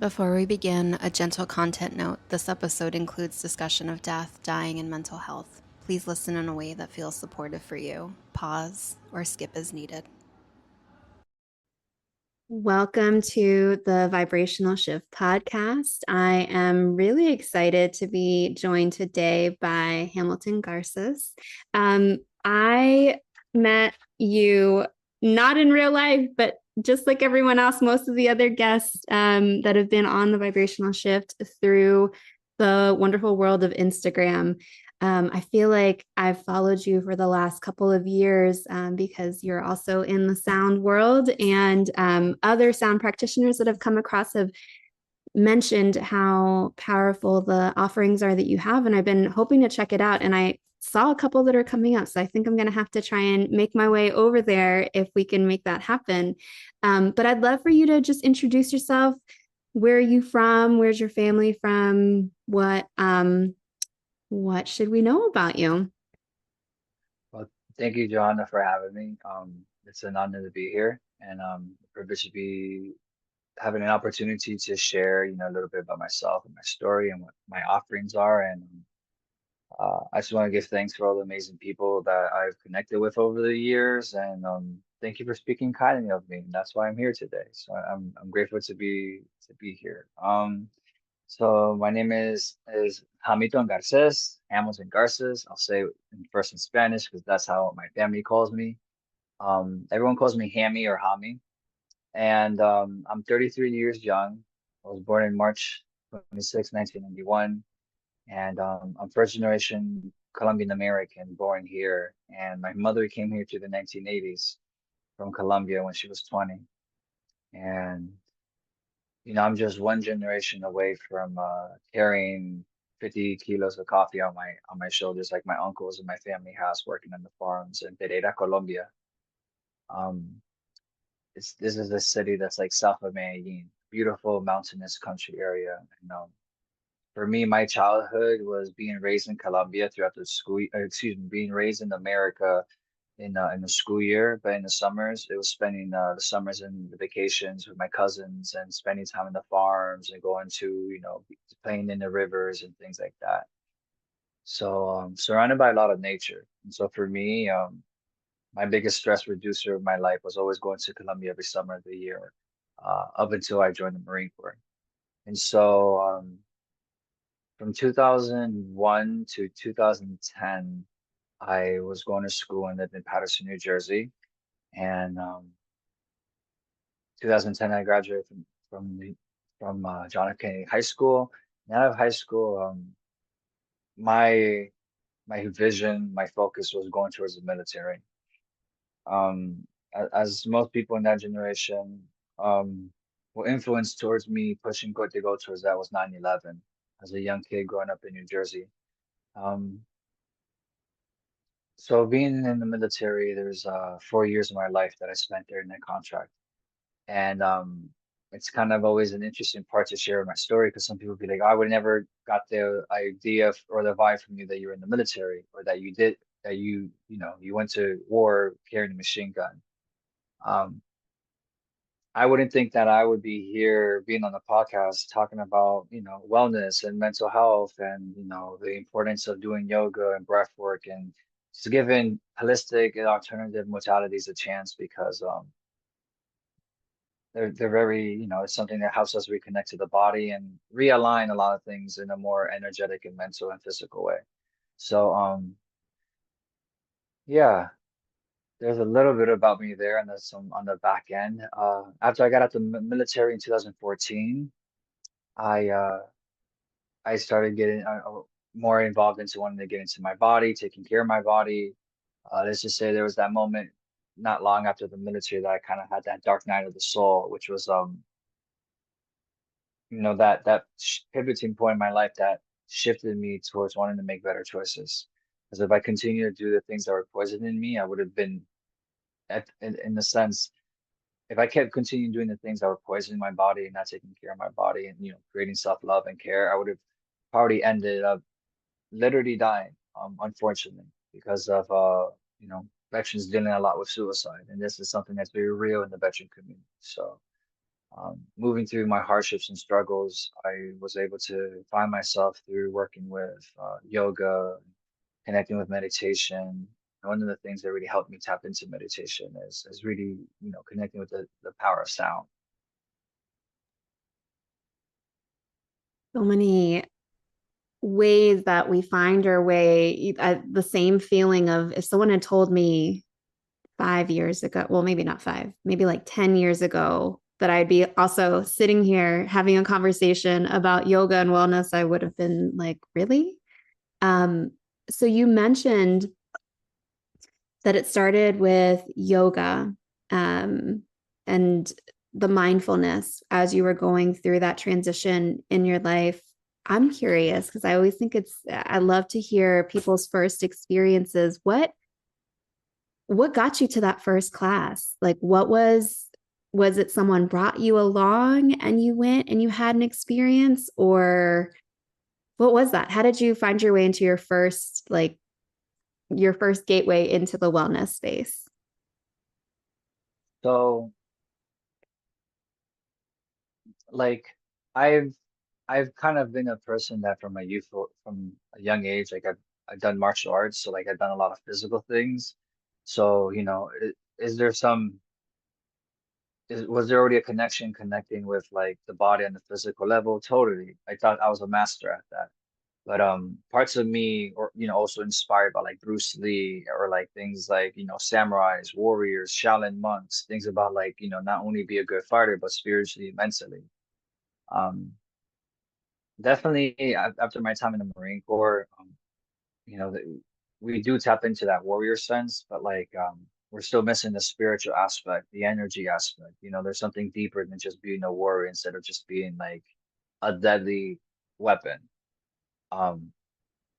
Before we begin, a gentle content note. This episode includes discussion of death, dying, and mental health. Please listen in a way that feels supportive for you. Pause or skip as needed. Welcome to the Vibrational Shift podcast. I am really excited to be joined today by Hamilton Garcés. I met you not in real life, but just like everyone else, most of the other guests that have been on the Vibrational Shift through the wonderful world of Instagram. I feel like I've followed you for the last couple of years because you're also in the sound world, and other sound practitioners that have come across have mentioned how powerful the offerings are that you have. And I've been hoping to check it out. And I saw a couple that are coming up. So I think I'm going to have to try and make my way over there if we can make that happen. But I'd love for you to just introduce yourself. Where are you from? Where's your family from? What should we know about you? Well, thank you, Joanna, for having me. It's an honor to be here and a privilege to be having an opportunity to share, a little bit about myself and my story and what my offerings are. And I just want to give thanks for all the amazing people that I've connected with over the years. And thank you for speaking kindly of me. And that's why I'm here today. So I'm grateful to be here. So my name is Hamilton Garcés, Hamilton Garces. I'll say it first in Spanish because that's how my family calls me. Everyone calls me Hammy or Hami, and I'm 33 years young. I was born in March 26, 1991, and I'm first generation Colombian American, born here. And my mother came here to the 1980s from Colombia when she was 20, and I'm just one generation away from carrying 50 kilos of coffee on my shoulders, like my uncles and my family has working on the farms in Pereira, Colombia. Um, this is a city that's like south of Medellin, beautiful mountainous country area. And for me, my childhood was being raised in Colombia throughout the school, excuse me, being raised in America in the school year, but in the summers, it was spending the summers and the vacations with my cousins and spending time in the farms and going to, playing in the rivers and things like that. So surrounded by a lot of nature. And so for me, my biggest stress reducer of my life was always going to Colombia every summer of the year, up until I joined the Marine Corps. And so from 2001 to 2010, I was going to school and lived in Paterson, New Jersey. And 2010, I graduated from John F. Kennedy High School. And out of high school, my my vision, my focus was going towards the military. As most people in that generation, were influenced towards me pushing to go towards that was 9/11 as a young kid growing up in New Jersey. Um, so being in the military, there's 4 years of my life that I spent there in that contract. And it's kind of always an interesting part to share my story because some people be like, I would never got the idea or the vibe from you that you were in the military or that you went to war carrying a machine gun. Um, I wouldn't think that I would be here being on the podcast talking about, wellness and mental health and, the importance of doing yoga and breath work and just giving holistic and alternative modalities a chance because they're very, it's something that helps us reconnect to the body and realign a lot of things in a more energetic and mental and physical way. So yeah, there's a little bit about me there and there's some on the back end. After I got out the military in 2014, I I started getting more involved into wanting to get into my body, taking care of my body. Let's just say there was that moment not long after the military that I kind of had that dark night of the soul, which was that pivoting point in my life that shifted me towards wanting to make better choices. Because if I continued to do the things that were poisoning me, I would have been in the sense, if I kept continuing doing the things that were poisoning my body and not taking care of my body and creating self-love and care, I would have already ended up literally dying, unfortunately, because of veterans dealing a lot with suicide, and this is something that's very real in the veteran community. So Moving through my hardships and struggles, I was able to find myself through working with yoga, connecting with meditation. One of the things that really helped me tap into meditation is really, connecting with the power of sound. So many ways that we find our way. The same feeling of if someone had told me 5 years ago, well, maybe not five, maybe like 10 years ago, that I'd be also sitting here having a conversation about yoga and wellness, I would have been like, really? Um, so you mentioned that it started with yoga, and the mindfulness as you were going through that transition in your life. I'm curious because I always think I love to hear people's first experiences. What got you to that first class? Like, was it someone brought you along and you went and you had an experience, or what was that? How did you find your way into your first gateway into the wellness space? So, like, I've I've kind of been a person that from a young age, like I've done martial arts, so like I've done a lot of physical things. So, is there was there already a connection connecting with like the body on the physical level? Totally. I thought I was a master at that. But parts of me or also inspired by like Bruce Lee or like things like, samurais, warriors, Shaolin monks, things about like, not only be a good fighter, but spiritually, mentally. Um, Definitely after my time in the Marine Corps, we do tap into that warrior sense, but like we're still missing the spiritual aspect, the energy aspect. There's something deeper than just being a warrior instead of just being like a deadly weapon. Um,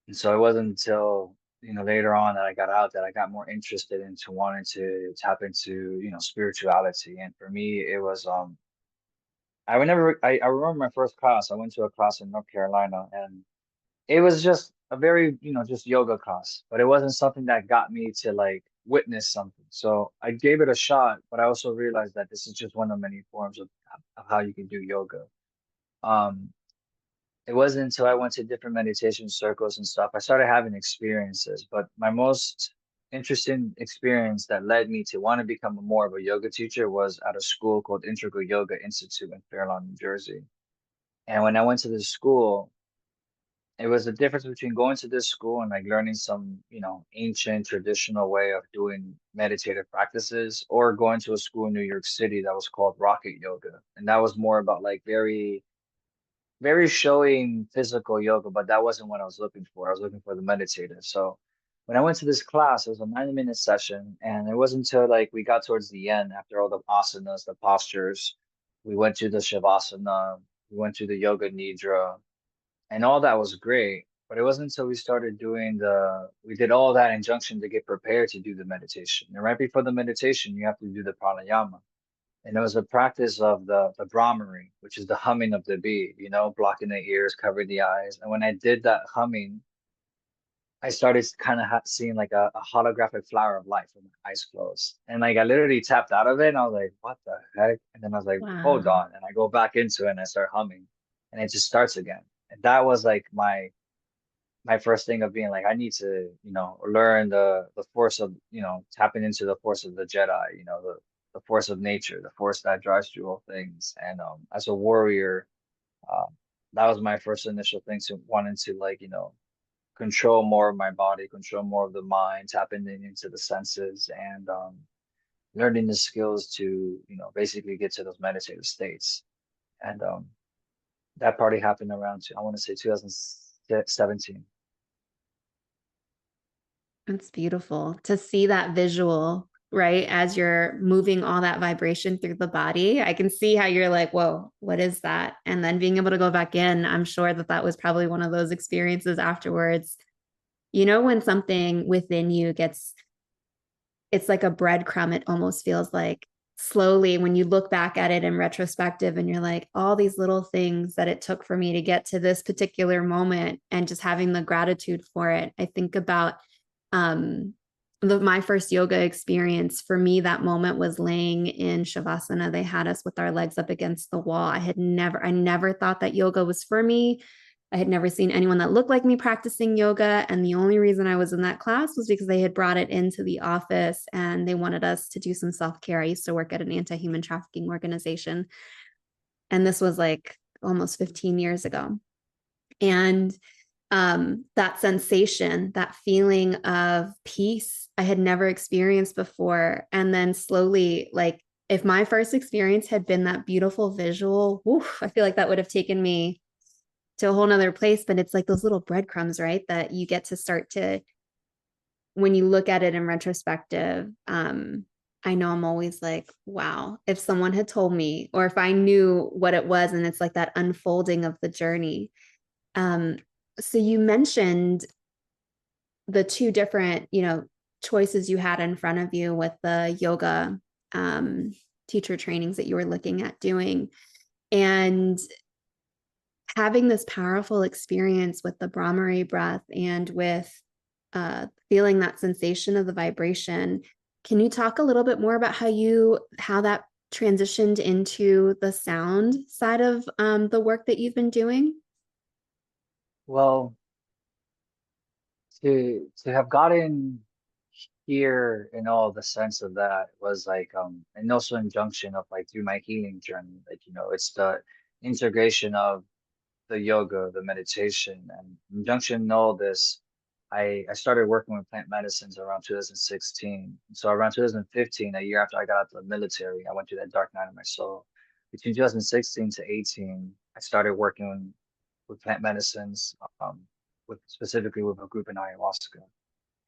and so it wasn't until, later on that I got out that I got more interested into wanting to tap into, spirituality. And for me, it was I remember my first class. I went to a class in North Carolina and it was just a very, just yoga class, but it wasn't something that got me to like witness something. So I gave it a shot, but I also realized that this is just one of many forms of how you can do yoga. Um, it wasn't until I went to different meditation circles and stuff, I started having experiences, but my most interesting experience that led me to want to become more of a yoga teacher was at a school called Integral Yoga Institute in Fair Lawn, New Jersey. And when I went to this school, it was the difference between going to this school and like learning some, ancient traditional way of doing meditative practices or going to a school in New York City that was called Rocket Yoga. And that was more about like very showing physical yoga, but that wasn't what I was looking for. I was looking for the meditative. So when I went to this class, it was a 90-minute session, and it wasn't until like we got towards the end, after all the asanas, the postures, we went to the shavasana, we went to the yoga nidra, and all that was great. But it wasn't until we did all that injunction to get prepared to do the meditation. And right before the meditation, you have to do the pranayama. And it was a practice of the Brahmari, which is the humming of the bee, blocking the ears, covering the eyes. And when I did that humming, I started kind of seeing like a holographic flower of light with my eyes closed. And like I literally tapped out of it and I was like, what the heck? And then I was like, hold Wow. on. And I go back into it and I start humming and it just starts again. And that was like my first thing of being like, I need to, learn the force of, tapping into the force of the Jedi, the force of nature, the force that drives through all things. And as a warrior, um, that was my first initial thing to wanting to like, control more of my body, control more of the mind, tapping into the senses, and learning the skills to, basically get to those meditative states. And that party happened around, I want to say 2017. It's beautiful to see that visual, right? As you're moving all that vibration through the body, I can see how you're like, whoa, what is that? And then being able to go back in, I'm sure that that was probably one of those experiences afterwards. When something within you it's like a breadcrumb, it almost feels like slowly when you look back at it in retrospective and you're like, all these little things that it took for me to get to this particular moment and just having the gratitude for it. I think about um, my first yoga experience for me, that moment was laying in Shavasana. They had us with our legs up against the wall. I never thought that yoga was for me. I had never seen anyone that looked like me practicing yoga. And the only reason I was in that class was because they had brought it into the office and they wanted us to do some self care. I used to work at an anti human trafficking organization. And this was like almost 15 years ago. And that sensation, that feeling of peace, I had never experienced before. And then slowly, like, if my first experience had been that beautiful visual, woof, I feel like that would have taken me to a whole nother place. But it's like those little breadcrumbs, right? That you get to start to, when you look at it in retrospective, I know I'm always like, wow, if someone had told me, or if I knew what it was, and it's like that unfolding of the journey. Um, so you mentioned the two different, choices you had in front of you with the yoga um, teacher trainings that you were looking at doing, and having this powerful experience with the Brahmari breath and with feeling that sensation of the vibration. Can you talk a little bit more about how that transitioned into the sound side of the work that you've been doing? Well, to have gotten here in all the sense of that was like and also injunction of like through my healing journey, like it's the integration of the yoga, the meditation, and injunction all this. I started working with plant medicines around 2016. So around 2015, a year after I got out of the military, I went through that dark night of my soul. Between 2016 to 18, I started working with plant medicines, with specifically with a group in ayahuasca.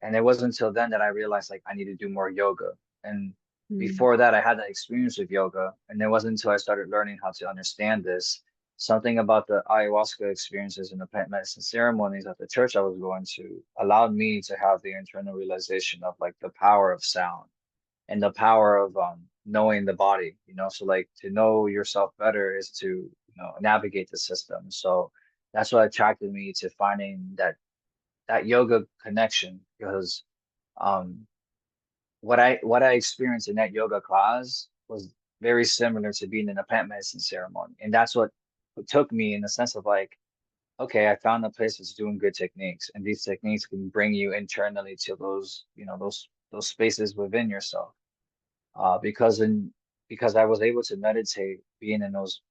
And it wasn't until then that I realized like I need to do more yoga. And Mm. before that, I had that experience with yoga. And it wasn't until I started learning how to understand this, something about the ayahuasca experiences and the plant medicine ceremonies at the church I was going to allowed me to have the internal realization of like the power of sound and the power of knowing the body, so like to know yourself better is to, navigate the system. So that's what attracted me to finding that yoga connection because um what I experienced in that yoga class was very similar to being in a plant medicine ceremony. And that's what took me in the sense of like, okay, I found a place that's doing good techniques, and these techniques can bring you internally to those, those spaces within yourself. Because I was able to meditate being in those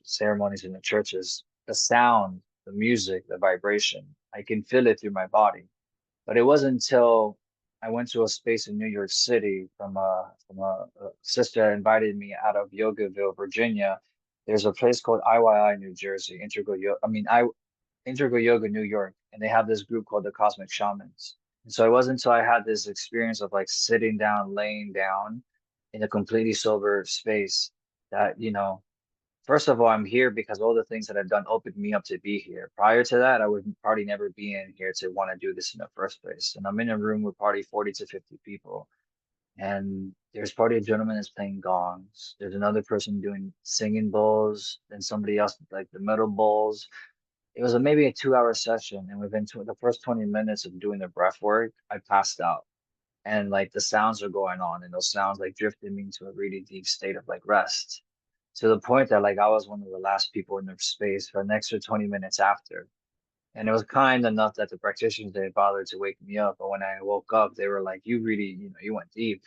ceremonies in the churches, the sound, the music, the vibration, I can feel it through my body. But it wasn't until I went to a space in New York City from a sister that invited me out of Yogaville, Virginia. There's a place called IYI, New Jersey, Integral Yoga, New York, and they have this group called the Cosmic Shamans. And so it wasn't until I had this experience of like sitting down, laying down in a completely sober space that, first of all, I'm here because all the things that I've done opened me up to be here. Prior to that, I would probably never be in here to want to do this in the first place. And I'm in a room with probably 40 to 50 people. And there's probably a gentleman that's playing gongs. There's another person doing singing bowls, and somebody else like the metal bowls. It was maybe a 2 hour session. And within the first 20 minutes of doing the breath work, I passed out. And like the sounds are going on, and those sounds like drifted me into a really deep state of like rest to the point that like I was one of the last people in their space for an extra 20 minutes after. And it was kind enough that the practitioners didn't bother to wake me up. But when I woke up, they were like, you really, you went deep.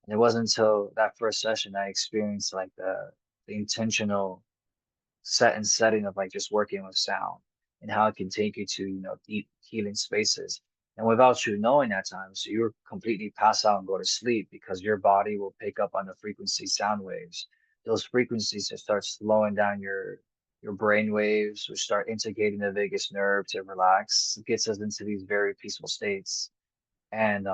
And it wasn't until that first session I experienced like the intentional set and setting of like just working with sound and how it can take you to, deep healing spaces. And without you knowing at times, you're completely pass out and go to sleep because your body will pick up on the frequency sound waves. Those frequencies that start slowing down your brain waves, which start integrating the vagus nerve to relax, gets us into these very peaceful states. And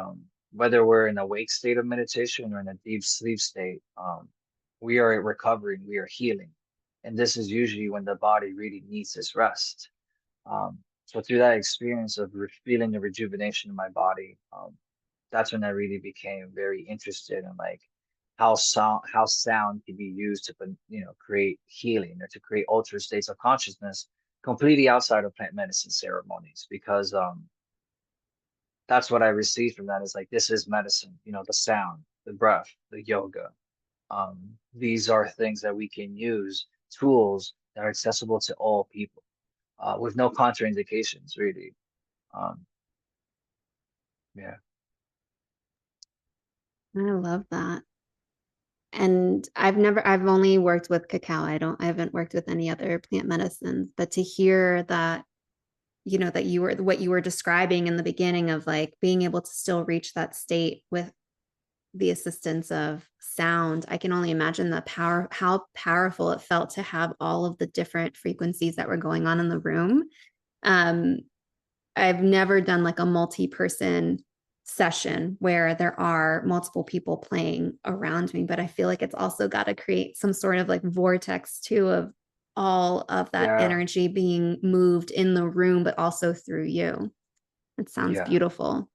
whether we're in a wake state of meditation or in a deep sleep state, we are recovering, we are healing. And this is usually when the body really needs this rest. So through that experience of feeling the rejuvenation in my body, that's when I really became very interested in like how sound can be used to create healing or to create altered states of consciousness completely outside of plant medicine ceremonies because that's what I received from that is like, this is medicine, the sound, the breath, the yoga. These are things that we can use, tools that are accessible to all people, with no contraindications, really. Um, yeah, I love that. And I've only worked with cacao. I haven't worked with any other plant medicines, but to hear that, that what you were describing in the beginning of like being able to still reach that state with the assistance of sound, I can only imagine how powerful it felt to have all of the different frequencies that were going on in the room. Um, I've never done like a multi-person session where there are multiple people playing around me, but I feel like it's also got to create some sort of like vortex too of all of that yeah, energy being moved in the room, but also through you. It sounds yeah. beautiful.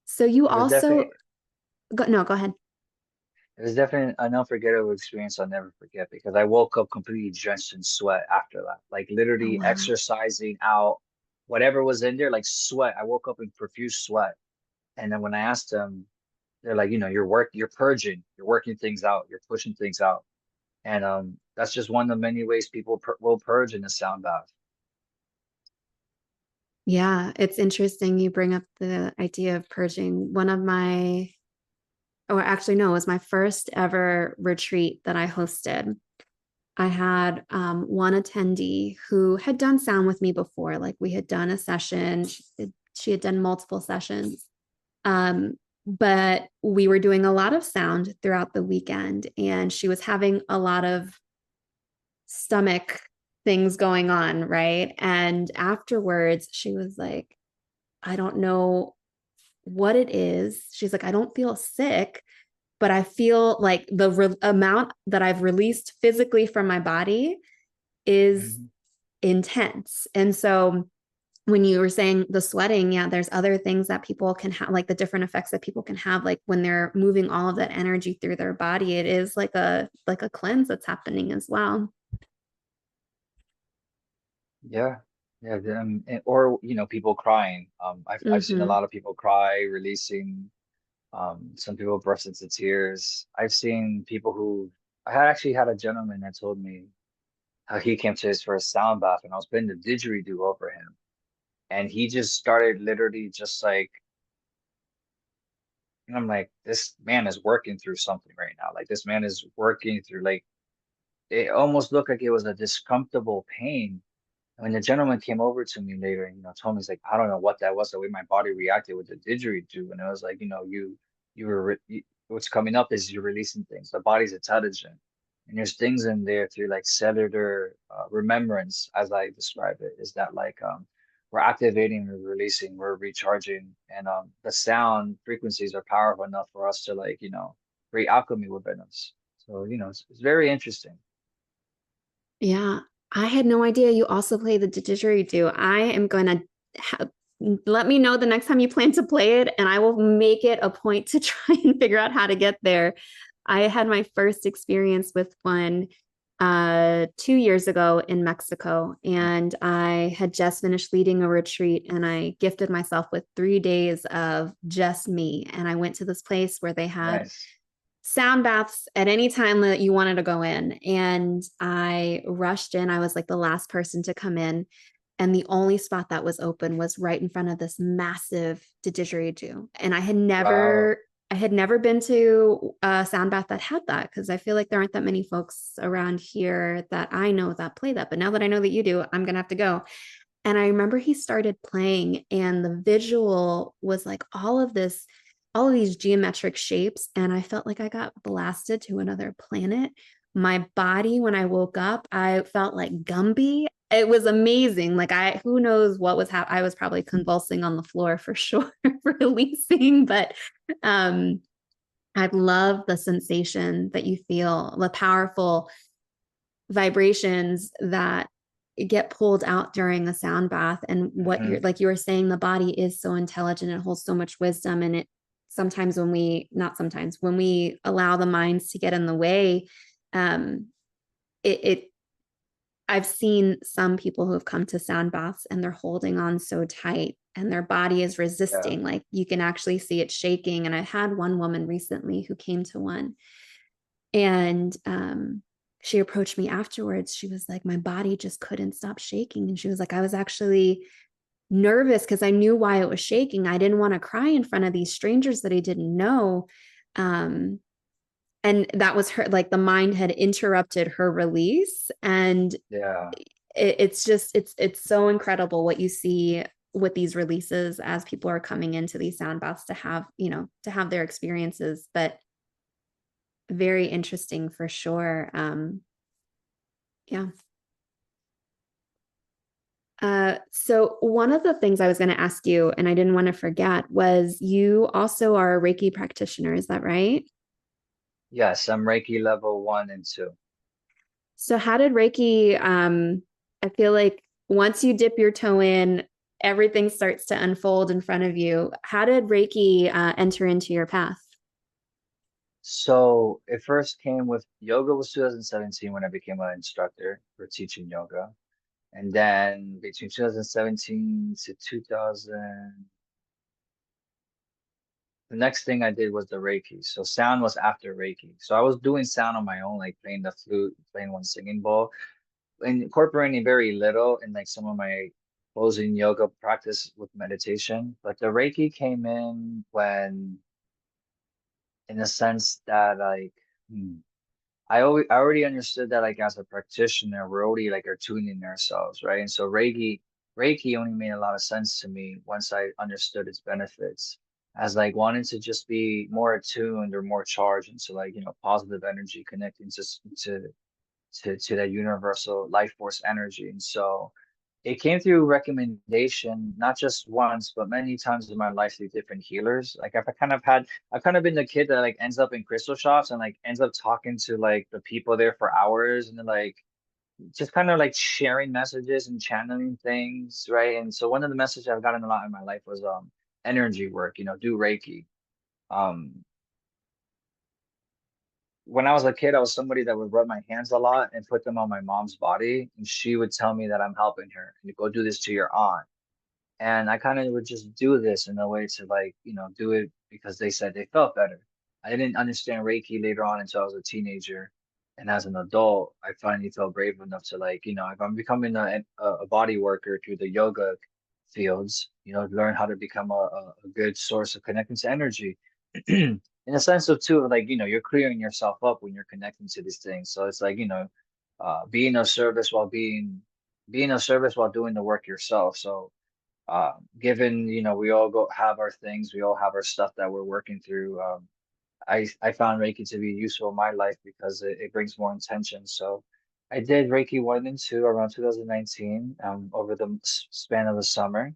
So you It was definitely also no, go ahead. It was definitely an unforgettable experience I'll never forget because I woke up completely drenched in sweat after that. Like Oh literally wow. exercising out whatever was in there, like sweat. I woke up in profuse sweat. And then when I asked them, they're like, you're purging, you're working things out, you're pushing things out. And that's just one of the many ways people will purge in a sound bath. Yeah, it's interesting you bring up the idea of purging. One of my, or actually, no, it was my first ever retreat that I hosted. I had one attendee who had done sound with me before. Like we had done a session, she had done multiple sessions. Um, but we were doing a lot of sound throughout the weekend, and she was having a lot of stomach things going on, right? And afterwards, she was like, I don't know what it is. She's like, I don't feel sick, but I feel like the amount that I've released physically from my body is Mhm. intense. And so when you were saying the sweating, yeah, there's other things that people can have, like the different effects that people can have, like when they're moving all of that energy through their body, it is like a cleanse that's happening as well. Yeah. Yeah. Or, people crying. I've seen a Mm-hmm. lot of people cry, releasing. Some people burst into tears. I've seen people who I had actually had a gentleman that told me how he came to his first sound bath and I was putting the didgeridoo over him. And he just started literally just like, and I'm like, this man is working through something right now. Like this man is working through like it almost looked like it was a discomfortable pain. When the gentleman came over to me later and told me he's like, I don't know what that was, the way my body reacted with the didgeridoo, and it was like, you were what's coming up is you're releasing things. The body's intelligent, and there's things in there through like cellular remembrance, as I describe it, is that like we're activating, we're releasing, we're recharging, and the sound frequencies are powerful enough for us to like create alchemy within us. So it's very interesting. Yeah, I had no idea you also play the didgeridoo. I am going to let me know the next time you plan to play it, and I will make it a point to try and figure out how to get there. I had my first experience with one 2 years ago in Mexico, and I had just finished leading a retreat, and I gifted myself with 3 days of just me. And I went to this place where they had Nice. sound baths at any time that you wanted to go in. And I rushed in. I was like the last person to come in. And the only spot that was open was right in front of this massive didgeridoo. And Wow. I had never been to a sound bath that had that because I feel like there aren't that many folks around here that I know that play that. But now that I know that you do, I'm going to have to go. And I remember he started playing, and the visual was like all of these geometric shapes. And I felt like I got blasted to another planet. My body, when I woke up, I felt like Gumby. It was amazing. Like who knows what was happening. I was probably convulsing on the floor for sure, releasing, but um, I love the sensation that you feel, the powerful vibrations that get pulled out during a sound bath. And what you're Hmm. like you were saying, the body is so intelligent, it holds so much wisdom. And it sometimes when we not sometimes when we allow the minds to get in the way, um it I've seen some people who have come to sound baths and they're holding on so tight and their body is Yeah. resisting. Like you can actually see it shaking. And I had one woman recently who came to one, and she approached me afterwards. She was like, my body just couldn't stop shaking. And she was like, I was actually nervous because I knew why it was shaking. I didn't want to cry in front of these strangers that I didn't know. Um, and that was her, like the mind had interrupted her release. And Yeah. it's just, it's so incredible what you see with these releases as people are coming into these sound baths to have, to have their experiences. But very interesting for sure. Yeah. So one of the things I was going to ask you, and I didn't want to forget, was you also are a Reiki practitioner. Is that right? Yes, I'm Reiki level 1 and 2. So how did Reiki, I feel like once you dip your toe in, everything starts to unfold in front of you. How did Reiki enter into your path? So it first came with yoga was 2017 when I became an instructor for teaching yoga. And then between 2017 to 2000, the next thing I did was the Reiki. So sound was after Reiki. So I was doing sound on my own, like playing the flute, playing one singing bowl, and incorporating very little in like some of my posing yoga practice with meditation. But the Reiki came in when, in the sense that like, I already understood that like as a practitioner, we're already like attuning ourselves, right? And so Reiki only made a lot of sense to me once I understood its benefits, as like wanting to just be more attuned or more charged into like, positive energy connecting to that universal life force energy. And so it came through recommendation, not just once, but many times in my life through different healers. Like I've kind of been the kid that like ends up in crystal shops and like ends up talking to like the people there for hours and then like just kind of like sharing messages and channeling things, right? And so one of the messages I've gotten a lot in my life was energy work, do Reiki. Um, when I was a kid, I was somebody that would rub my hands a lot and put them on my mom's body, and she would tell me that I'm helping her and to go do this to your aunt. And I kind of would just do this in a way to like, do it because they said they felt better. I didn't understand Reiki later on until I was a teenager. And as an adult, I finally felt brave enough to like, if I'm becoming a body worker through the yoga fields, learn how to become a good source of connecting to energy. In a sense of too, like, you're clearing yourself up when you're connecting to these things. So it's like, being of service while being of service while doing the work yourself. So given we all go have our things, we all have our stuff that we're working through. I found Reiki to be useful in my life because it brings more intention. So I did Reiki 1 and 2 around 2019, over the span of the summer,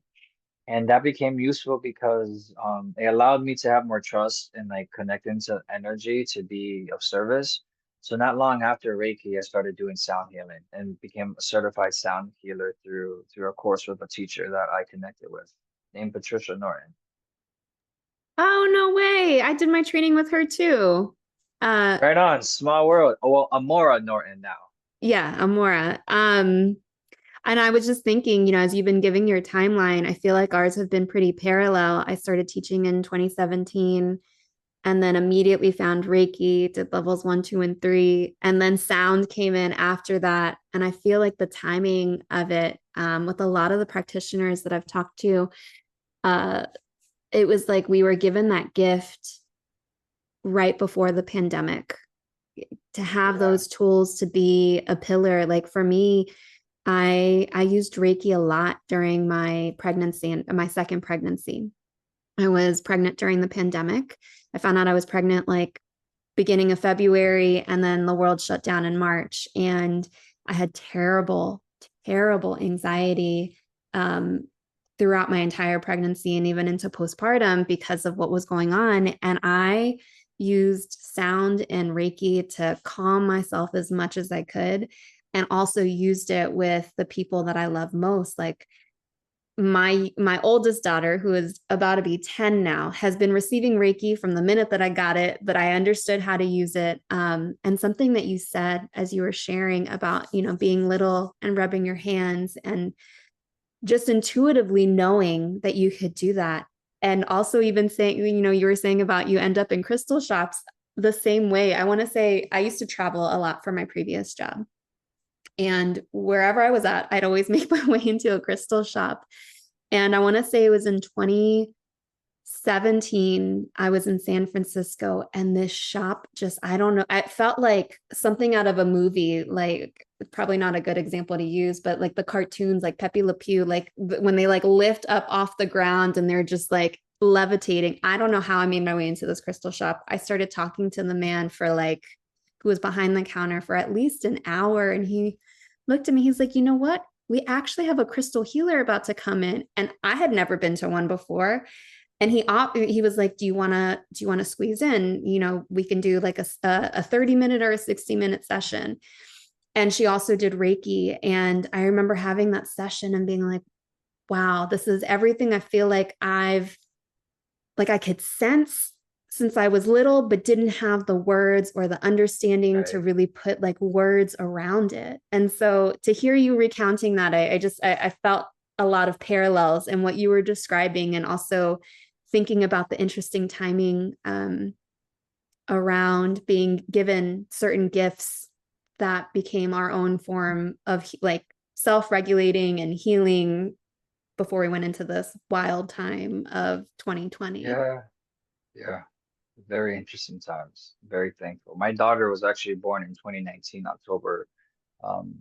and that became useful because it allowed me to have more trust and like connecting to energy to be of service. So not long after Reiki, I started doing sound healing and became a certified sound healer through a course with a teacher that I connected with named Patricia Norton. Oh, no way. I did my training with her too. Uh, Right on, small world. Oh, well, Amora Norton now. yeah, Amora. And I was just thinking, as you've been giving your timeline, I feel like ours have been pretty parallel. I started teaching in 2017 and then immediately found Reiki, did levels 1, 2, and 3. And then sound came in after that. And I feel like the timing of it, with a lot of the practitioners that I've talked to, uh, it was like we were given that gift right before the pandemic to have Yeah. those tools to be a pillar. Like for me, I used Reiki a lot during my pregnancy and my second pregnancy. I was pregnant during the pandemic. I found out I was pregnant like beginning of February, and then the world shut down in March. And I had terrible, terrible anxiety throughout my entire pregnancy and even into postpartum because of what was going on. And I used sound and Reiki to calm myself as much as I could, and also used it with the people that I love most. Like my oldest daughter, who is about to be 10 now, has been receiving Reiki from the minute that I got it, but I understood how to use it. And something that you said as you were sharing about, being little and rubbing your hands and just intuitively knowing that you could do that. And also, even saying, you were saying about you end up in crystal shops the same way. I want to say I used to travel a lot for my previous job. And wherever I was at, I'd always make my way into a crystal shop. And I want to say it was in 2017, I was in San Francisco, and this shop just, I don't know, it felt like something out of a movie, like probably not a good example to use, but like the cartoons, like Pepe Le Pew, like when they like lift up off the ground and they're just like levitating. I don't know how I made my way into this crystal shop. I started talking to the man for like, who was behind the counter for at least an hour. And he looked at me, he's like, you know what? We actually have a crystal healer about to come in. And I had never been to one before. And he was like, do you want to squeeze in? We can do like a 30-minute or a 60-minute session. And she also did Reiki. And I remember having that session and being like, wow, this is everything I feel like I could sense since I was little, but didn't have the words or the understanding to Right. really put like words around it. And so to hear you recounting that, I felt a lot of parallels in what you were describing, and also thinking about the interesting timing around being given certain gifts that became our own form of like self-regulating and healing before we went into this wild time of 2020. Yeah. Yeah. Very interesting times. Very thankful. My daughter was actually born in 2019, October um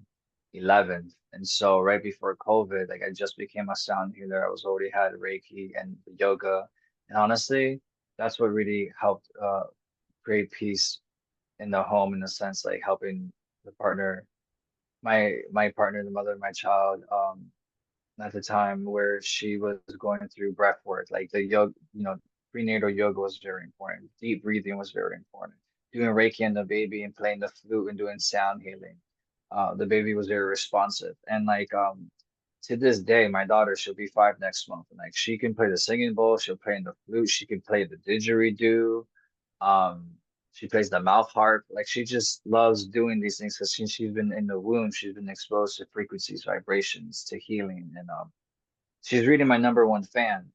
11th. And so right before COVID, like I just became a sound healer. I was already had Reiki and yoga. And honestly, that's what really helped create peace in the home, in a sense, like helping the partner, my partner, the mother of my child, at the time, where she was going through breath work, like the yoga, prenatal yoga was very important. Deep breathing was very important. Doing Reiki on the baby and playing the flute and doing sound healing. The baby was very responsive. And like to this day, my daughter, she'll be 5 next month. And like she can play the singing bowl, she'll play in the flute, she can play the didgeridoo. Um, she plays the mouth harp. Like she just loves doing these things because she's been in the womb, she's been exposed to frequencies, vibrations, to healing. And she's really my number one fan.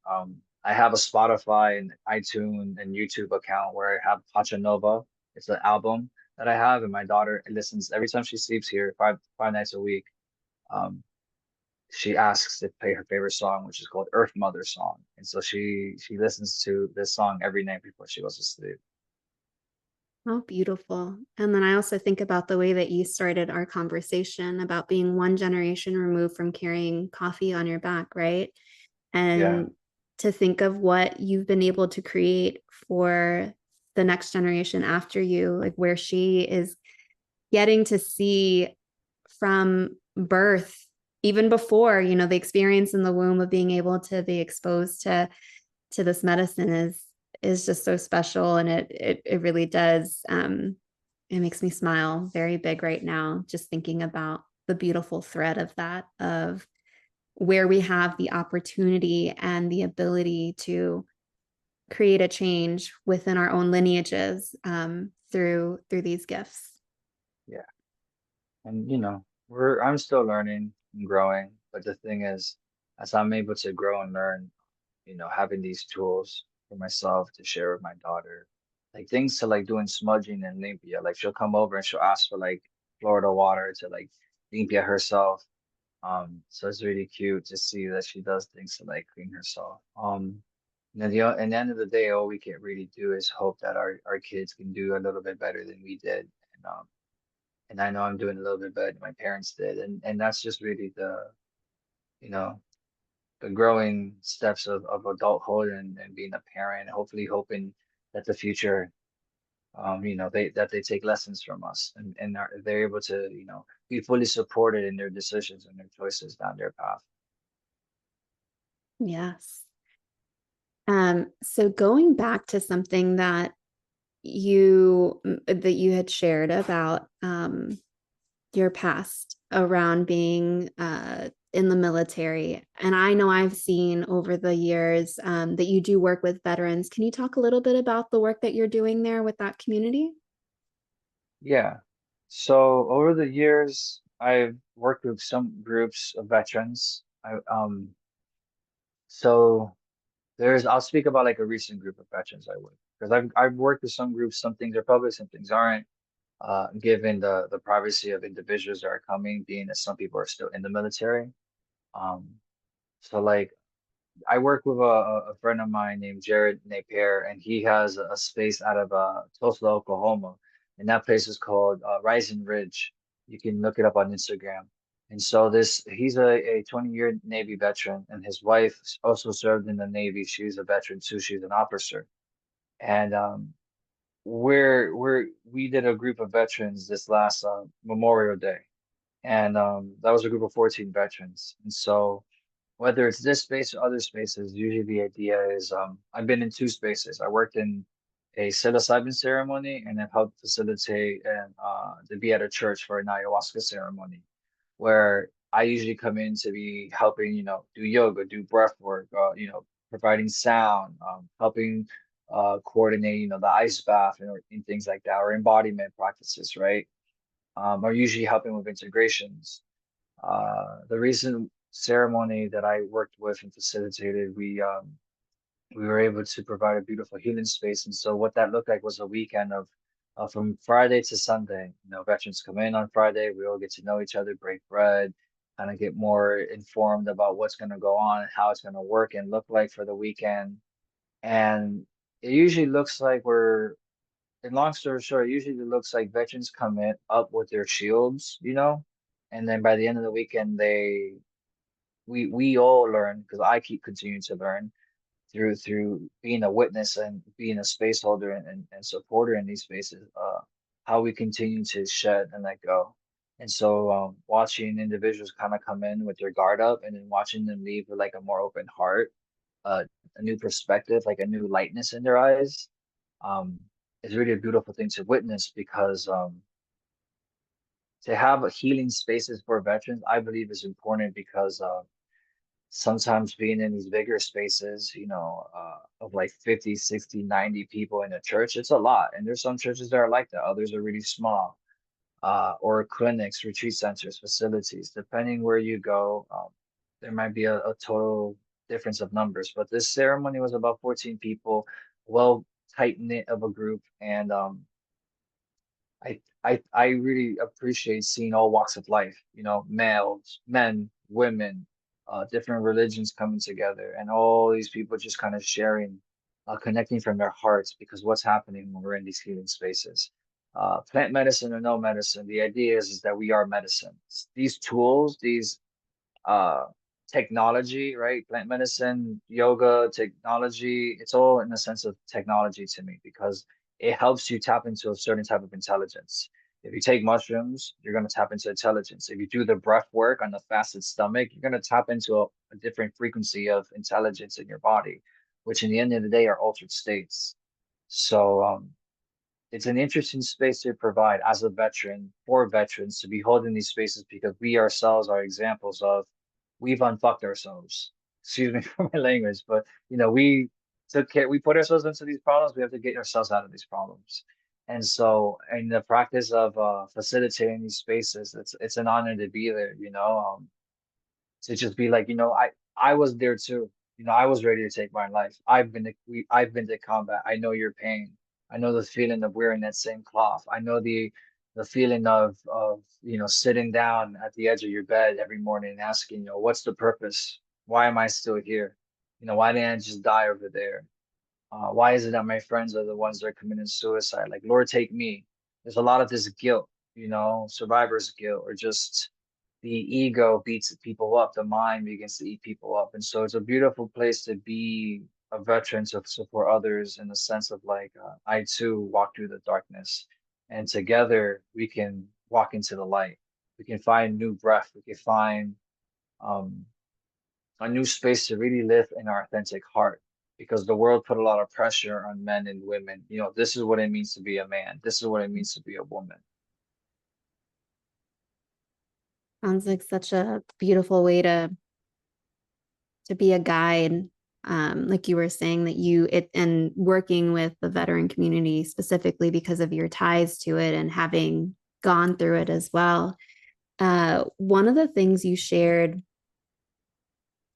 I have a Spotify and iTunes and YouTube account where I have Nova. It's an album that I have, and my daughter listens every time she sleeps here, five nights a week. Um, she asks to play her favorite song, which is called Earth Mother Song, and so she listens to this song every night before she goes to sleep. Oh, beautiful. And then I also think about the way that you started our conversation about being one generation removed from carrying coffee on your back, right? Yeah, And to think of what you've been able to create for the next generation after you, like where she is getting to see from birth, even before, the experience in the womb of being able to be exposed to this medicine is just so special. And it really does, it makes me smile very big right now just thinking about the beautiful thread of that, of where we have the opportunity and the ability to create a change within our own lineages, through these gifts. yeah. And I'm still learning and growing, but the thing is, as I'm able to grow and learn, having these tools for myself to share with my daughter, like things to like doing smudging in Olympia. Like she'll come over and she'll ask for like Florida water to like Olympia herself. So it's really cute to see that she does things to like clean herself. In the end of the day, all we can really do is hope that our kids can do a little bit better than we did. And I know I'm doing a little bit better than my parents did. And that's just really you know, the growing steps of adulthood and being a parent, hopefully hoping that the future, they take lessons from us and they're able to, be fully supported in their decisions and their choices down their path. Yes. So going back to something that you had shared about your past around being in the military, and I know I've seen over the years that you do work with veterans. Can you talk a little bit about the work that you're doing there with that community? Yeah. So over the years, I've worked with some groups of veterans. I so I'll speak about like a recent group of veterans I work because I've worked with some groups, some things are public, some things aren't. Given the privacy of individuals that are coming, being that some people are still in the military. Um, so like I work with a friend of mine named Jared Napier, and he has a space out of Tulsa, Oklahoma, and that place is called Rising Ridge. You can look it up on Instagram. And so he's a 20-year Navy veteran, and his wife also served in the Navy. She's a veteran too. She's an officer. And we did a group of veterans this last Memorial Day, and that was a group of 14 veterans. And so whether it's this space or other spaces, usually the idea is I've been in two spaces. I worked in a psilocybin ceremony and I've helped facilitate and to be at a church for an ayahuasca ceremony where I usually come in to be helping, do yoga, do breath work, providing sound, helping coordinate, the ice bath and things like that, or embodiment practices, right? Or usually helping with integrations. The recent ceremony that I worked with and facilitated, we were able to provide a beautiful healing space. And so what that looked like was a weekend of from Friday to Sunday. Veterans come in on Friday, we all get to know each other, break bread, kind of get more informed about what's going to go on and how it's going to work and look like for the weekend. And it usually looks like and long story short, it usually looks like veterans come in up with their shields, and then by the end of the weekend, we all learn because I keep continuing to learn through being a witness and being a space holder and supporter in these spaces, how we continue to shed and let go. And so watching individuals kind of come in with their guard up and then watching them leave with like a more open heart, uh, a new perspective, like a new lightness in their eyes, um, is really a beautiful thing to witness because to have healing spaces for veterans, I believe is important because sometimes being in these bigger spaces, of like 50, 60, 90 people in a church, it's a lot. And there's some churches that are like that. Others are really small, or clinics, retreat centers, facilities, depending where you go. There might be a total difference of numbers, but this ceremony was about 14 people, well tight knit of a group. And I really appreciate seeing all walks of life, males, men, women, different religions coming together, and all these people just kind of sharing, connecting from their hearts because what's happening when we're in these healing spaces. Plant medicine or no medicine, the idea is that we are medicine. These tools, these uh technology, right? Plant medicine, yoga, technology, it's all in a sense of technology to me because it helps you tap into a certain type of intelligence. If you take mushrooms, you're going to tap into intelligence. If you do the breath work on the fasted stomach, you're going to tap into a different frequency of intelligence in your body, which in the end of the day are altered states. So it's an interesting space to provide as a veteran for veterans to be holding these spaces because we ourselves are examples of we've unfucked ourselves. Excuse me for my language, but we took care, we put ourselves into these problems, we have to get ourselves out of these problems. And so in the practice of facilitating these spaces, it's an honor to be there, to just be like, I was there too. I was ready to take my life. I've been to combat. I know your pain. I know the feeling of wearing that same cloth. I know the feeling of sitting down at the edge of your bed every morning and asking, what's the purpose? Why am I still here? Why didn't I just die over there? Why is it that my friends are the ones that are committing suicide? Like, Lord, take me. There's a lot of this guilt, survivor's guilt, or just the ego beats people up, the mind begins to eat people up. And so it's a beautiful place to be a veteran to support others in the sense of like, I too walk through the darkness, and together we can walk into the light. We can find new breath. We can find um, a new space to really live in our authentic heart because the world put a lot of pressure on men and women. This is what it means to be a man. This is what it means to be a woman. Sounds like such a beautiful way to be a guide. Like you were saying that and working with the veteran community specifically because of your ties to it and having gone through it as well. One of the things you shared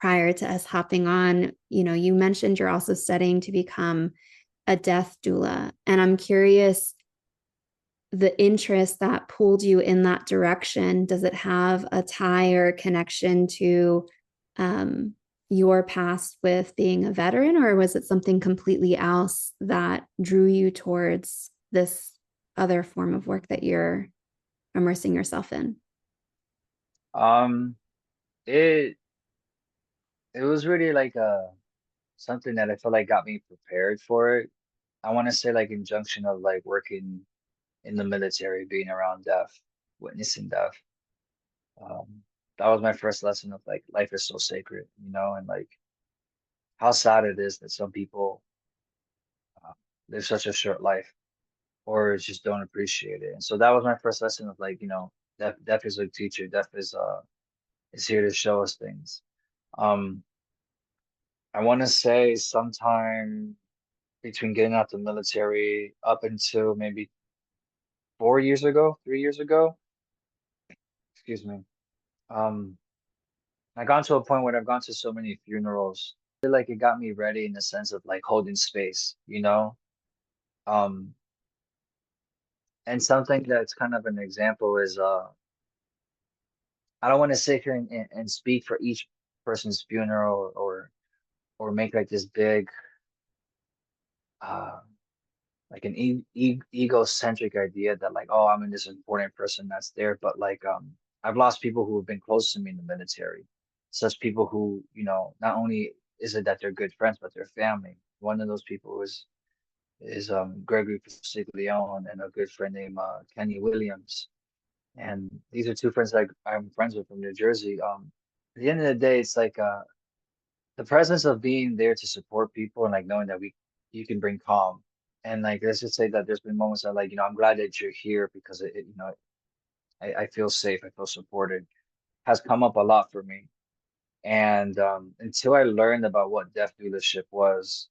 prior to us hopping on, you mentioned you're also studying to become a death doula. And I'm curious, the interest that pulled you in that direction, does it have a tie or a connection to your past with being a veteran, or was it something completely else that drew you towards this other form of work that you're immersing yourself in? Um, it it was really like something that I feel like got me prepared for it. I want to say like in junction of like working in the military, being around death, witnessing death. Um, that was my first lesson of like life is so sacred, and like how sad it is that some people uh, live such a short life or just don't appreciate it. And so that was my first lesson of like, death is a teacher. Death is here to show us things. Um, I want to say sometime between getting out the military up until maybe 4 years ago, 3 years ago, excuse me. Um, I got to a point where I've gone to so many funerals. I feel like it got me ready in the sense of like holding space, Um, and something that's kind of an example is I don't want to sit here and speak for each person's funeral or make like this big uh like an egocentric idea that like, oh, I'm this important person that's there, but like I've lost people who have been close to me in the military, such people who, not only is it that they're good friends but they're family. One of those people is Gregory Leon and a good friend named Kenny Williams, and these are two friends that I'm friends with from New Jersey. At the end of the day, it's like the presence of being there to support people and like knowing that you can bring calm. And like let's just say that there's been moments that like, I'm glad that you're here because I feel safe, I feel supported, has come up a lot for me. And until I learned about what death doulaship was,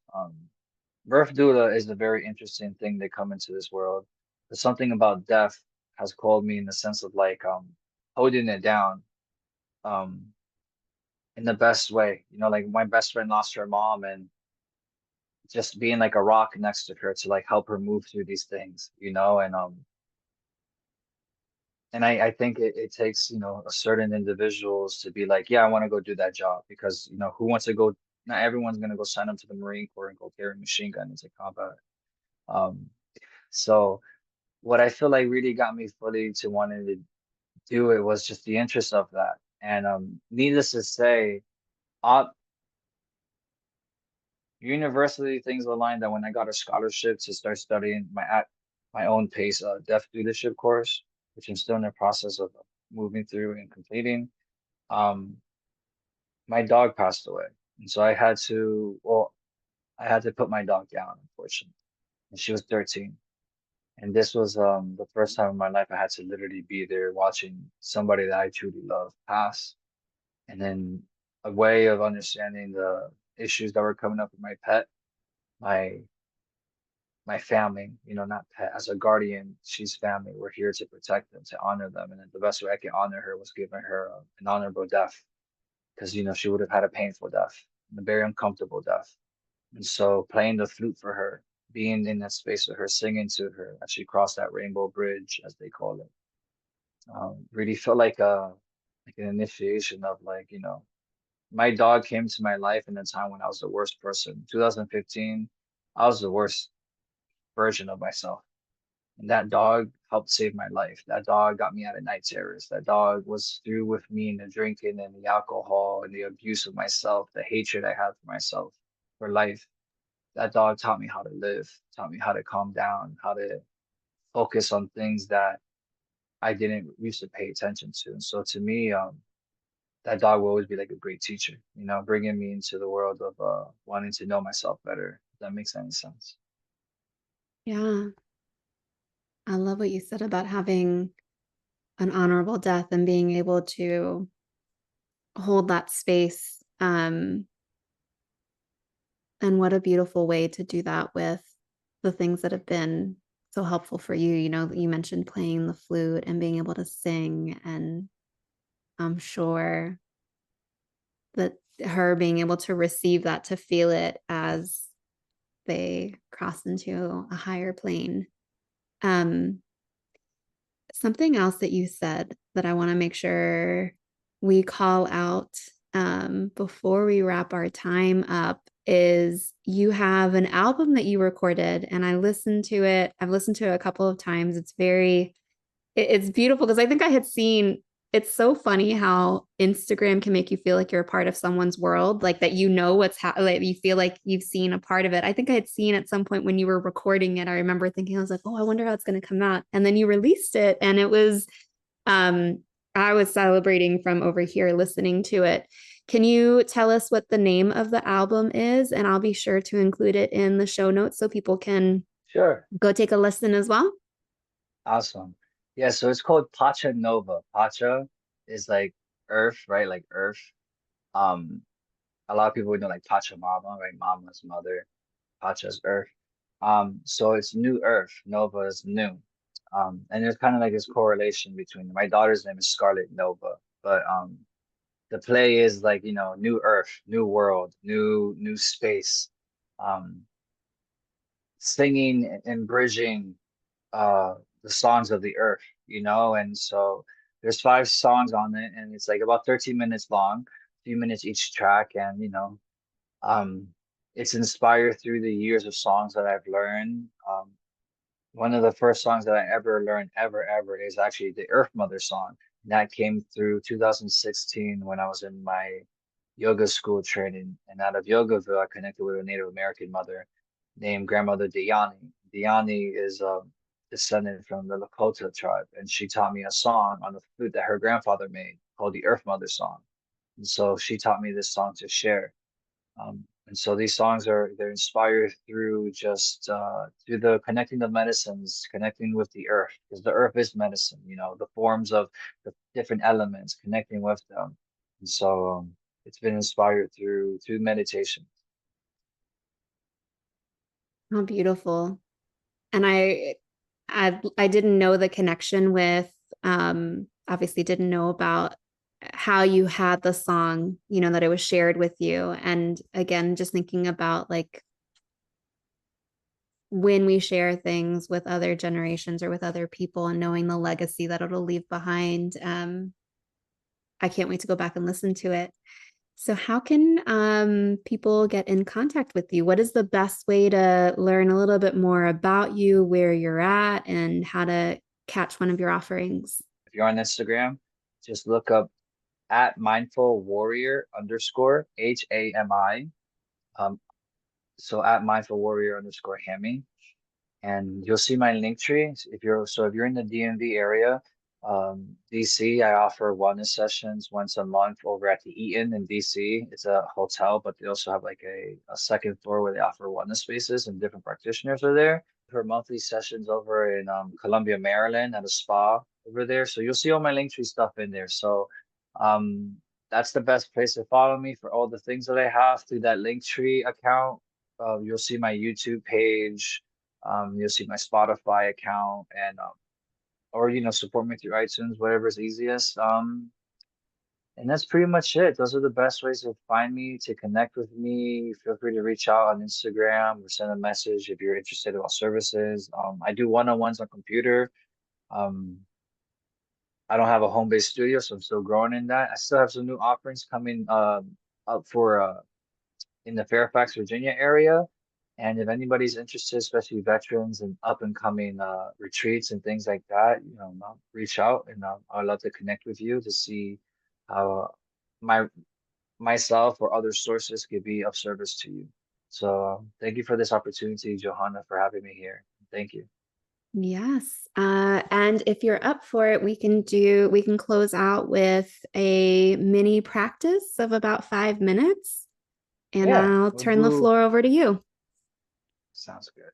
birth doula is a very interesting thing to come into this world. But something about death has called me in the sense of like holding it down. Um, in the best way. Like my best friend lost her mom and just being like a rock next to her to like help her move through these things, and I think it takes, a certain individuals to be like, yeah, I want to go do that job because, who wants to go, not everyone's gonna go sign up to the Marine Corps and go carry a machine gun into combat. Um, so what I feel like really got me fully to wanting to do it was just the interest of that. And needless to say, uh, university things aligned that when I got a scholarship to start studying at my own pace, deaf leadership course, which I'm still in the process of moving through and completing. Um, my dog passed away, and so I had to put my dog down, unfortunately, and she was 13. And this was the first time in my life I had to literally be there watching somebody that I truly love pass, and then a way of understanding the issues that were coming up with my pet, my my family, not pet, as a guardian, she's family. We're here to protect them, to honor them. And then the best way I can honor her was giving her an honorable death because, she would have had a painful death, and a very uncomfortable death. And so playing the flute for her, being in that space with her, singing to her as she crossed that rainbow bridge, as they call it, really felt like an initiation of like, my dog came to my life in a time when I was the worst person. 2015, I was the worst version of myself. And that dog helped save my life. That dog got me out of night terrors. That dog was through with me in the drinking and the alcohol and the abuse of myself, the hatred I had for myself, for life. That dog taught me how to live, taught me how to calm down, how to focus on things that I didn't used to pay attention to. And so to me, that dog will always be like a great teacher, bringing me into the world of wanting to know myself better. If that makes any sense. Yeah, I love what you said about having an honorable death and being able to hold that space. And what a beautiful way to do that with the things that have been so helpful for you. You mentioned playing the flute and being able to sing. And I'm sure that her being able to receive that, to feel it as they cross into a higher plane. Um, Something else that you said that I want to make sure we call out before we wrap our time up is you have an album that you recorded, and I listened to it. I've listened to it a couple of times. It's beautiful because I think I had seen, it's so funny how Instagram can make you feel like you're a part of someone's world, like that you know like you feel like you've seen a part of it. I think I had seen at some point when you were recording it, I remember thinking, I was like, oh, I wonder how it's going to come out. And then you released it, and it was, um, I was celebrating from over here listening to it. Can you tell us what the name of the album is? And I'll be sure to include it in the show notes so people can Sure. go take a listen as well. Awesome. Yeah, so it's called Pacha Nova. Pacha is like earth, right? Like earth. Um, a lot of people would know like Pachamama, right? Mama's mother. Pacha's earth. So it's new earth. Nova is new. And there's kind of like this correlation between my daughter's name is Scarlet Nova, but the play is like, new earth, new world, new space. Um, Singing and bridging the songs of the earth, and so there's 5 songs on it, and it's like about 13 minutes long, a few minutes each track, and um it's inspired through the years of songs that I've learned. One of the first songs that I ever learned ever is actually the Earth Mother song. And that came through 2016 when I was in my yoga school training. And out of Yogaville, I connected with a Native American mother named Grandmother Dayani. Dayani is a descendant from the Lakota tribe, and she taught me a song on the flute that her grandfather made called the Earth Mother song. And so she taught me this song to share. And so these songs they're inspired through just through the connecting of medicines, connecting with the earth, because the earth is medicine, the forms of the different elements, connecting with them. And so it's been inspired through meditation. How beautiful. And I didn't know the connection with, obviously didn't know about how you had the song, that it was shared with you. And again, just thinking about like when we share things with other generations or with other people and knowing the legacy that it'll leave behind. I can't wait to go back and listen to it. So, how can people get in contact with you? What is the best way to learn a little bit more about you, where you're at, and how to catch one of your offerings? If you're on Instagram, just look up at mindful warrior underscore HAMI. So at mindful warrior underscore Hammy. And you'll see my link tree. If you're in the DMV area, DC, I offer wellness sessions once a month over at the Eaton in DC. It's a hotel, but they also have like a second floor where they offer wellness spaces and different practitioners are there. For monthly sessions over in Columbia, Maryland at a spa over there. So you'll see all my link tree stuff in there. So um, that's the best place to follow me for all the things that I have through that link tree account. You'll see my YouTube page. You'll see my Spotify account, and or support me through iTunes, whatever is easiest. And that's pretty much it. Those are the best ways to find me, to connect with me. Feel free to reach out on Instagram or send a message if you're interested about services. I do one-on-ones on computer. Um, I don't have a home-based studio, so I'm still growing in that. I still have some new offerings coming up for in the Fairfax, Virginia area. And if anybody's interested, especially veterans and up and coming retreats and things like that, reach out, and I'd love to connect with you to see how my myself or other sources could be of service to you. So thank you for this opportunity, Johanna, for having me here. Thank you. Yes. And if you're up for it, we can close out with a mini practice of about 5 minutes, and Yeah, I'll we'll turn the do. floor over to you. Sounds good.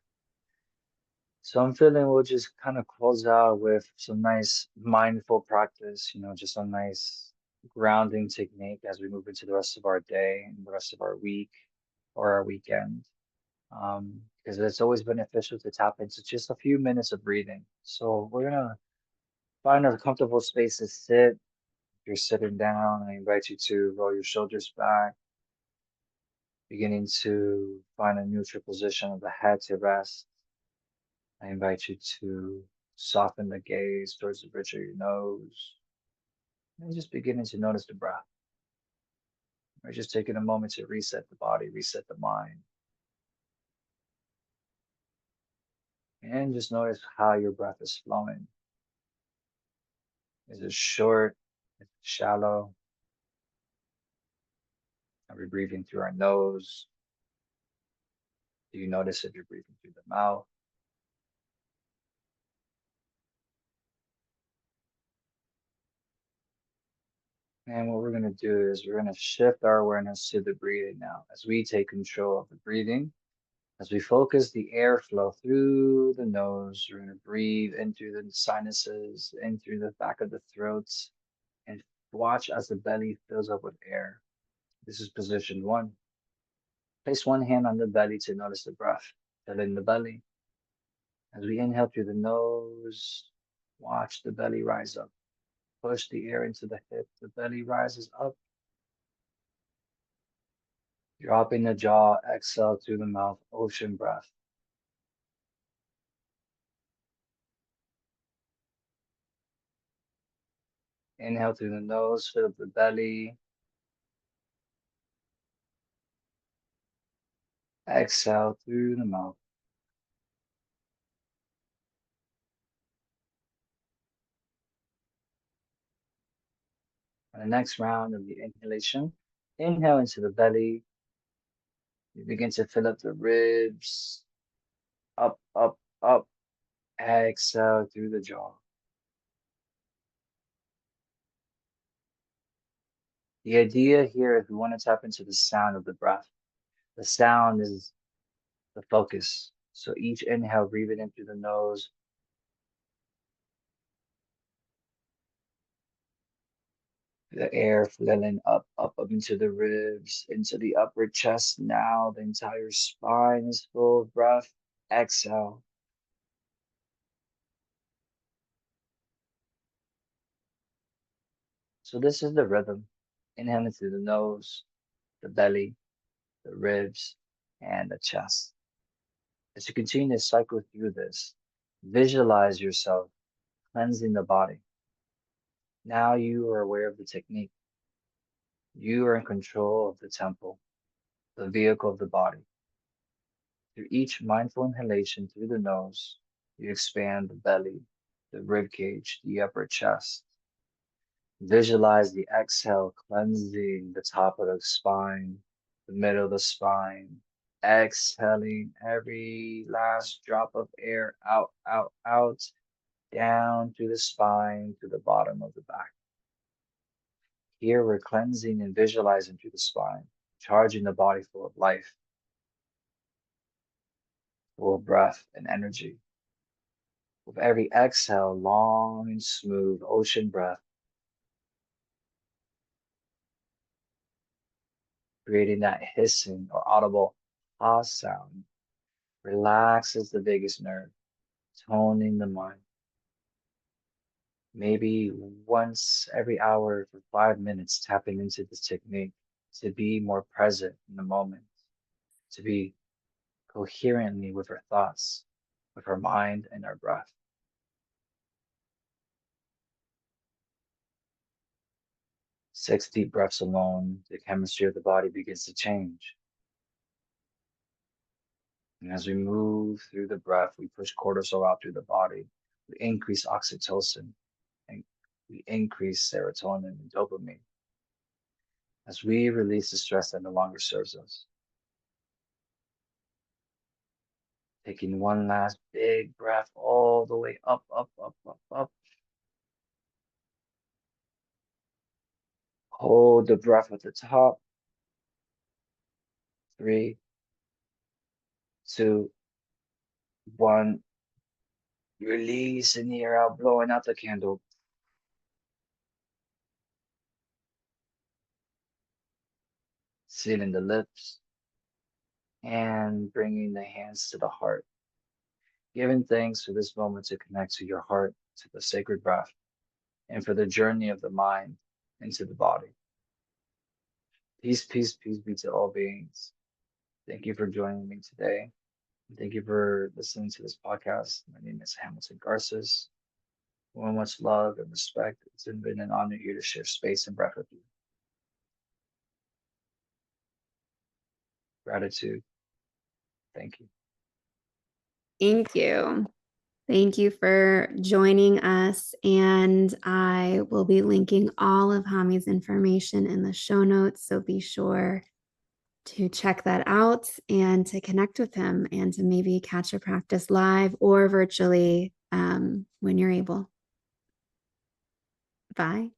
So I'm feeling we'll just kind of close out with some nice mindful practice, just a nice grounding technique as we move into the rest of our day and the rest of our week or our weekend. Because it's always beneficial to tap into just a few minutes of breathing. So we're gonna find a comfortable space to sit. If you're sitting down, I invite you to roll your shoulders back, beginning to find a neutral position of the head to rest. I invite you to soften the gaze towards the bridge of your nose and just beginning to notice the breath. We're just taking a moment to reset the body, reset the mind, and just notice how your breath is flowing. Is it short? Is it shallow? Are we breathing through our nose? Do you notice if you're breathing through the mouth? And what we're going to do is we're going to shift our awareness to the breathing now as we take control of the breathing. As we focus the airflow through the nose, we're going to breathe in through the sinuses, in through the back of the throat, and watch as the belly fills up with air. This is position one. Place one hand on the belly to notice the breath. Fill in the belly. As we inhale through the nose, watch the belly rise up. Push the air into the hip. The belly rises up. Dropping the jaw, exhale through the mouth, ocean breath. Inhale through the nose, fill up the belly. Exhale through the mouth. On the next round of the inhalation, inhale into the belly. You begin to fill up the ribs. Up, up, up. Exhale through the jaw. The idea here is we want to tap into the sound of the breath. The sound is the focus. So each inhale, breathe it in through the nose. The air flailing up, up, up into the ribs, into the upper chest. Now the entire spine is full of breath. Exhale. So this is the rhythm. Inhaling through the nose, the belly, the ribs, and the chest. As you continue to cycle through this, visualize yourself cleansing the body. Now you are aware of the technique. You are in control of the temple, the vehicle of the body. Through each mindful inhalation through the nose, you expand the belly, the rib cage, the upper chest. Visualize the exhale cleansing the top of the spine, the middle of the spine. Exhaling every last drop of air out, out, out, down through the spine to the bottom of the back. Here we're cleansing and visualizing through the spine, charging the body full of life, full of breath and energy. With every exhale, long and smooth ocean breath, creating that hissing or audible ah sound, relaxes the vagus nerve, toning the mind. Maybe once every hour for 5 minutes, tapping into this technique to be more present in the moment, to be coherently with our thoughts, with our mind and our breath. 6 deep breaths alone, the chemistry of the body begins to change. And as we move through the breath, we push cortisol out through the body. We increase oxytocin and we increase serotonin and dopamine as we release the stress that no longer serves us. Taking one last big breath all the way up, up, up, up, up. Hold the breath at the top. 3, 2, 1. Release in the air out, blowing out the candle. Sealing the lips and bringing the hands to the heart. Giving thanks for this moment to connect to your heart, to the sacred breath, and for the journey of the mind into the body. Peace, peace, peace be to all beings. Thank you for joining me today. Thank you for listening to this podcast. My name is Hamilton Garcés. With much love and respect, it's been an honor here to share space and breath with you. Gratitude. Thank you. Thank you. Thank you for joining us. And I will be linking all of Hami's information in the show notes. So be sure to check that out and to connect with him and to maybe catch a practice live or virtually when you're able. Bye.